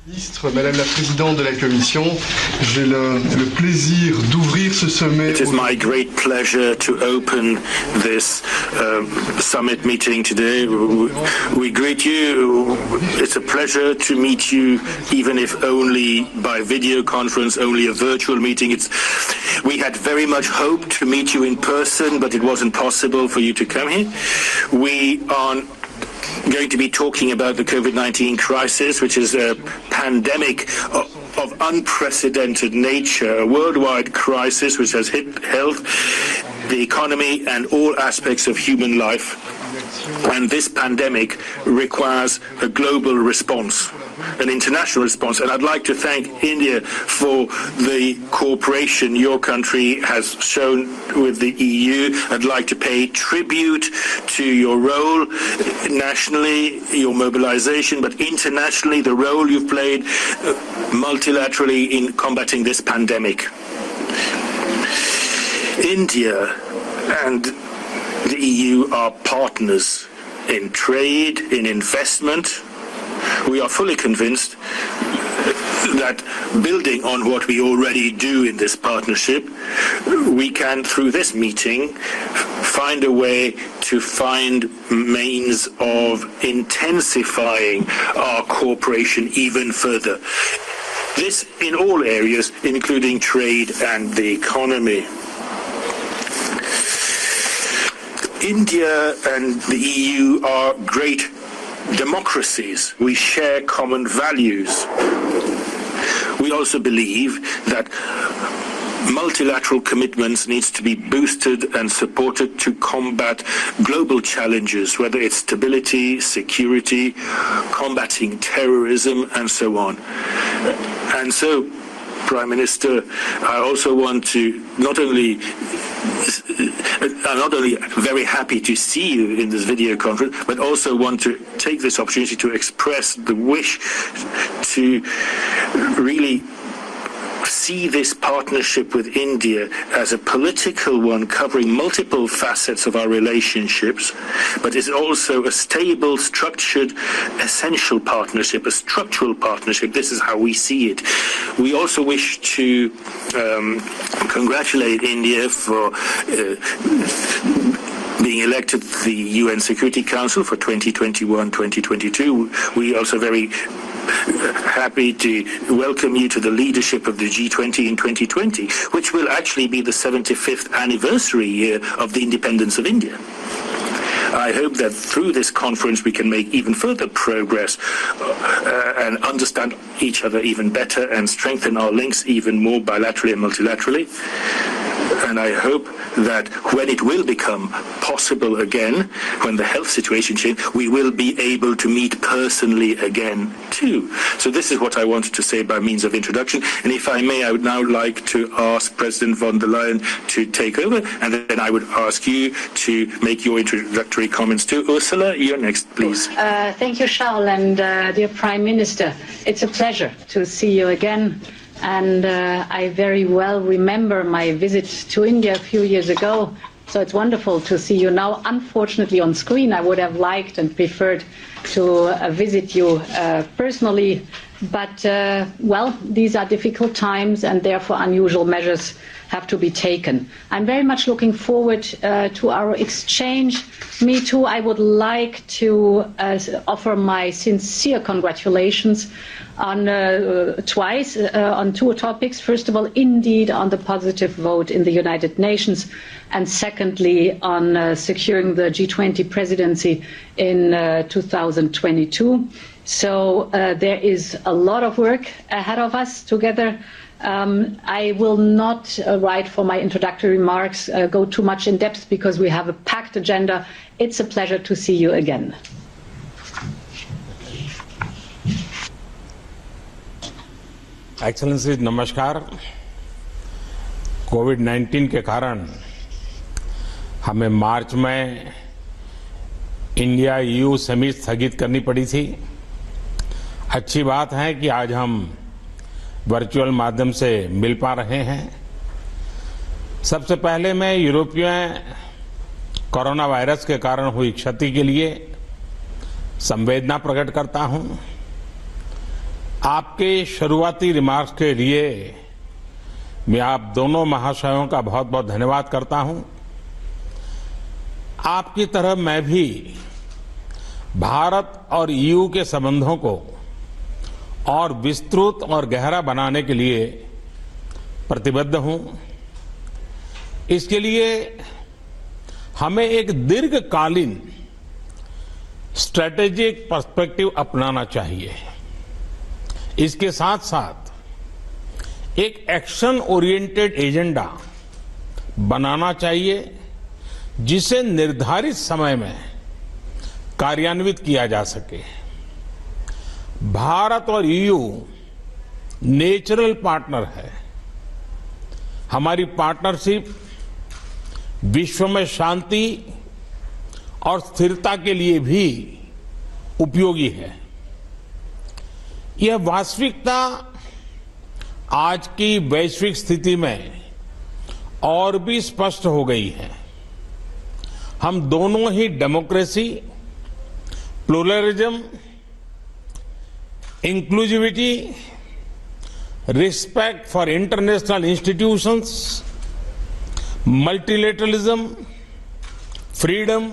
Ministre, Madame la Présidente de la Commission, j'ai le plaisir d'ouvrir ce sommet. It is my great pleasure to open this summit meeting today. We greet you. It's a pleasure to meet you, even if only by video conference, only a virtual meeting. We had very much hoped to meet you in person, but it wasn't possible for you to come here. We are going to be talking about the COVID-19 crisis, which is a pandemic of unprecedented nature, a worldwide crisis which has hit health, the economy, and all aspects of human life. And this pandemic requires a global response, an international response. And I'd like to thank India for the cooperation your country has shown with the EU. I'd like to pay tribute to your role nationally, your mobilization, but internationally, the role you've played multilaterally in combating this pandemic. India and the EU are partners in trade, in investment. We are fully convinced that building on what we already do in this partnership, we can, through this meeting, find a way to find means of intensifying our cooperation even further. This in all areas, including trade and the economy. India and the EU are great democracies. We share common values. We also believe that multilateral commitments needs to be boosted and supported to combat global challenges, whether it's stability, security, combating terrorism, and so on. And so, Prime Minister, I also want to I'm not only very happy to see you in this video conference, but also want to take this opportunity to express the wish to really see this partnership with India as a political one covering multiple facets of our relationships, but is also a stable, structured, essential partnership, a structural partnership. This is how we see it. We also wish to congratulate India for being elected to the UN Security Council for 2021-2022. We also very happy to welcome you to the leadership of the G20 in 2020, which will actually be the 75th anniversary year of the independence of India. I hope that through this conference we can make even further progress and understand each other even better and strengthen our links even more bilaterally and multilaterally. And I hope that when it will become possible again, when the health situation changes, we will be able to meet personally again too. So this is what I wanted to say by means of introduction. And if I may, I would now like to ask President von der Leyen to take over, and then I would ask you to make your introductory comments too. Ursula, you're next, please. Thank you, Charles, and dear Prime Minister. It's a pleasure to see you again. And I very well remember my visit to India a few years ago, so it's wonderful to see you now. Unfortunately on screen, I would have liked and preferred to visit you personally, but well, these are difficult times and therefore unusual measures have to be taken. I'm very much looking forward to our exchange. Me too, I would like to offer my sincere congratulations on twice on two topics. First of all, indeed, on the positive vote in the United Nations, and secondly, on securing the G20 presidency in 2022. So there is a lot of work ahead of us together. I will not, right for my introductory remarks, go too much in depth because we have a packed agenda. It's a pleasure to see you again. Excellencies नमस्कार। कोविड-19 के कारण हमें मार्च में India EU summit स्थगित करनी पड़ी थी। अच्छी बात है कि आज हम वर्चुअल माध्यम से मिल पा रहे हैं। सबसे पहले मैं यूरोपीय कोरोना वायरस के कारण हुई क्षति के लिए संवेदना प्रकट करता हूं। आपके शुरुआती रिमार्क्स के लिए मैं आप दोनों महाशयों का बहुत बहुत धन्यवाद करता हूं। आपकी तरह मैं भी भारत और ईयू के संबंधों को और विस्तृत और गहरा बनाने के लिए प्रतिबद्ध हूं। इसके लिए हमें एक दीर्घकालीन स्ट्रेटेजिक पर्सपेक्टिव अपनाना चाहिए। इसके साथ साथ एक एक्शन ओरिएंटेड एजेंडा बनाना चाहिए जिसे निर्धारित समय में कार्यान्वित किया जा सके। भारत और ईयू नेचुरल पार्टनर है। हमारी पार्टनरशिप विश्व में शांति और स्थिरता के लिए भी उपयोगी है। यह वास्तविकता आज की वैश्विक स्थिति में और भी स्पष्ट हो गई है। हम दोनों ही democracy, pluralism, inclusivity, respect for international institutions, multilateralism, freedom,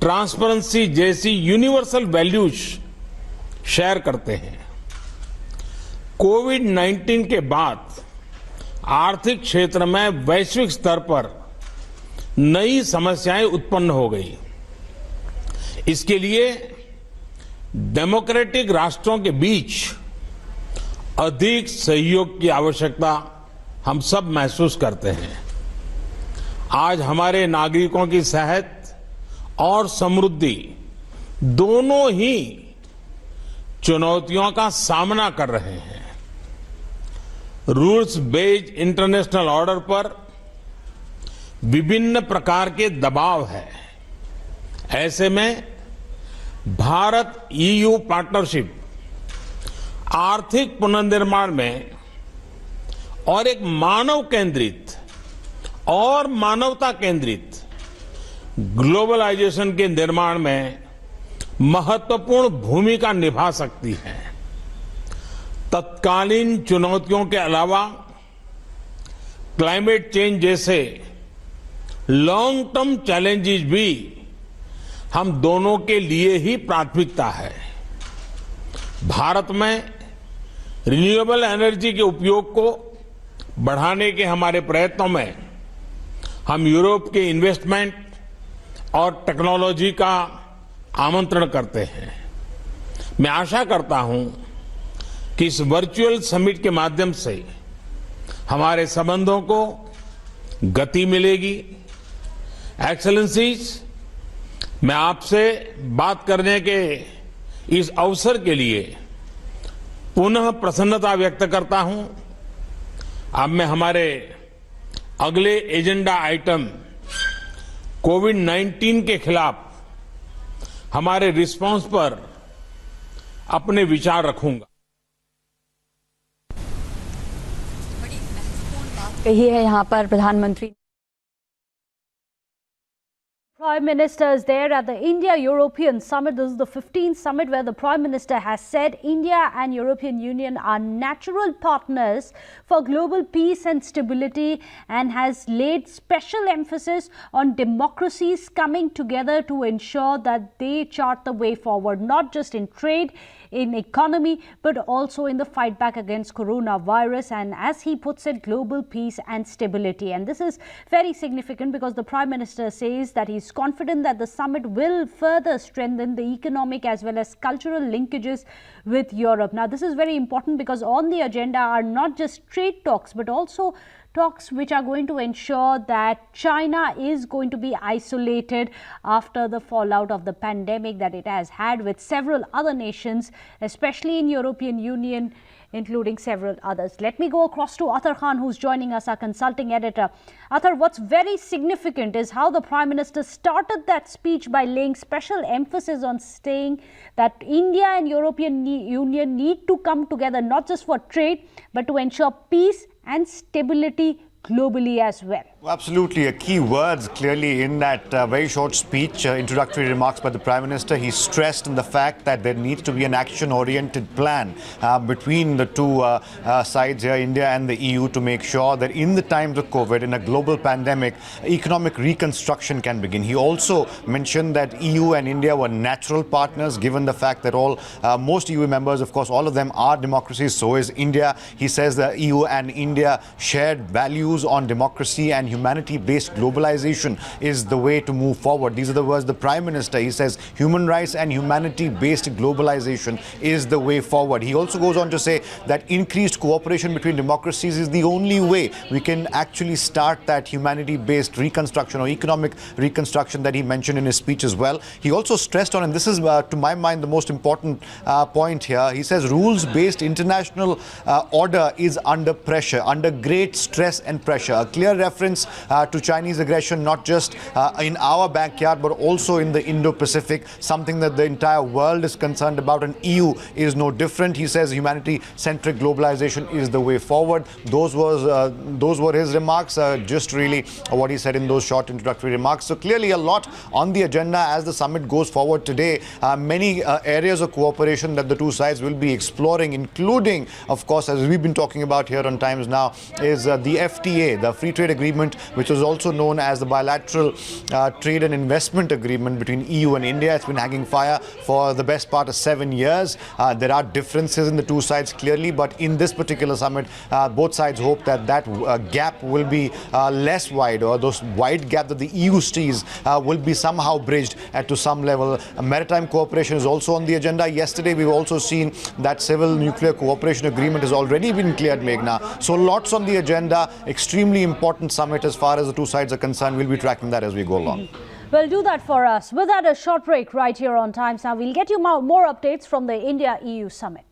transparency जैसी यूनिवर्सल वैल्यूज शेयर करते हैं। कोविड-19 के बाद आर्थिक क्षेत्र में वैश्विक स्तर पर नई समस्याएं उत्पन्न हो गई। इसके लिए डेमोक्रेटिक राष्ट्रों के बीच अधिक सहयोग की आवश्यकता हम सब महसूस करते हैं। आज हमारे नागरिकों की सेहत और समृद्धि दोनों ही चुनौतियों का सामना कर रहे हैं। रूल्स बेस्ड इंटरनेशनल ऑर्डर पर विभिन्न प्रकार के दबाव है। ऐसे में भारत ईयू पार्टनरशिप आर्थिक पुनर्निर्माण में और एक मानव केंद्रित और मानवता केंद्रित ग्लोबलाइजेशन के निर्माण में महत्वपूर्ण भूमिका निभा सकती है। तत्कालीन चुनौतियों के अलावा क्लाइमेट चेंज जैसे लॉन्ग टर्म चैलेंजेस भी हम दोनों के लिए ही प्राथमिकता है। भारत में रिन्यूएबल एनर्जी के उपयोग को बढ़ाने के हमारे प्रयत्नों में हम यूरोप के इन्वेस्टमेंट और टेक्नोलॉजी का आमंत्रण करते हैं। मैं आशा करता हूं कि इस वर्चुअल समिट के माध्यम से हमारे संबंधों को गति मिलेगी। एक्सेलेंसीज, मैं आपसे बात करने के इस अवसर के लिए पुनः प्रसन्नता व्यक्त करता हूं। अब मैं हमारे अगले एजेंडा आइटम कोविड-19 के खिलाफ हमारे रिस्पांस पर अपने विचार रखूंगा। कही है यहाँ पर प्रधानमंत्री। Prime Minister is there at the India-European Summit. This is the 15th summit where the Prime Minister has said India and European Union are natural partners for global peace and stability, and has laid special emphasis on democracies coming together to ensure that they chart the way forward, not just in trade, in economy, but also in the fight back against coronavirus, and as he puts it, global peace and stability. And this is very significant because the Prime Minister says that he's confident that the summit will further strengthen the economic as well as cultural linkages with Europe. Now, this is very important because on the agenda are not just trade talks, but also talks which are going to ensure that China is going to be isolated after the fallout of the pandemic that it has had with several other nations, especially in European Union, including several others. Let me go across to Athar Khan, who's joining us, our consulting editor. Athar, what's very significant is how the Prime Minister started that speech by laying special emphasis on saying that India and European Union need to come together, not just for trade, but to ensure peace and stability globally as well. Absolutely. Key words clearly in that very short speech, introductory remarks by the Prime Minister. He stressed on the fact that there needs to be an action-oriented plan between the two sides here, India and the EU, to make sure that in the times of COVID, in a global pandemic, economic reconstruction can begin. He also mentioned that EU and India were natural partners, given the fact that most EU members, of course, all of them are democracies. So is India. He says that EU and India shared values on democracy and humanity-based globalization is the way to move forward. These are the words of the Prime Minister. He says human rights and humanity-based globalization is the way forward. He also goes on to say that increased cooperation between democracies is the only way we can actually start that humanity-based reconstruction or economic reconstruction that he mentioned in his speech as well. He also stressed on, and this is to my mind the most important point here, he says rules-based international order is under pressure, under great stress and pressure. A clear reference to Chinese aggression, not just in our backyard, but also in the Indo-Pacific, something that the entire world is concerned about, and EU is no different. He says humanity-centric globalization is the way forward. Those were his remarks, just really what he said in those short introductory remarks. So clearly a lot on the agenda as the summit goes forward today. Many areas of cooperation that the two sides will be exploring, including, of course, as we've been talking about here on Times Now, is the FTA, the Free Trade Agreement, which was also known as the Bilateral Trade and Investment Agreement between EU and India. It's been hanging fire for the best part of 7 years. There are differences in the two sides clearly, but in this particular summit, both sides hope that gap will be less wide, or those wide gap that the EU sees will be somehow bridged to some level. Maritime cooperation is also on the agenda. Yesterday, we've also seen that civil nuclear cooperation agreement has already been cleared, Meghna. So lots on the agenda, extremely important summit as far as the two sides are concerned. We'll be tracking that as we go along. Well, do that for us. With that, a short break right here on Times Now. We'll get you more updates from the India-EU summit.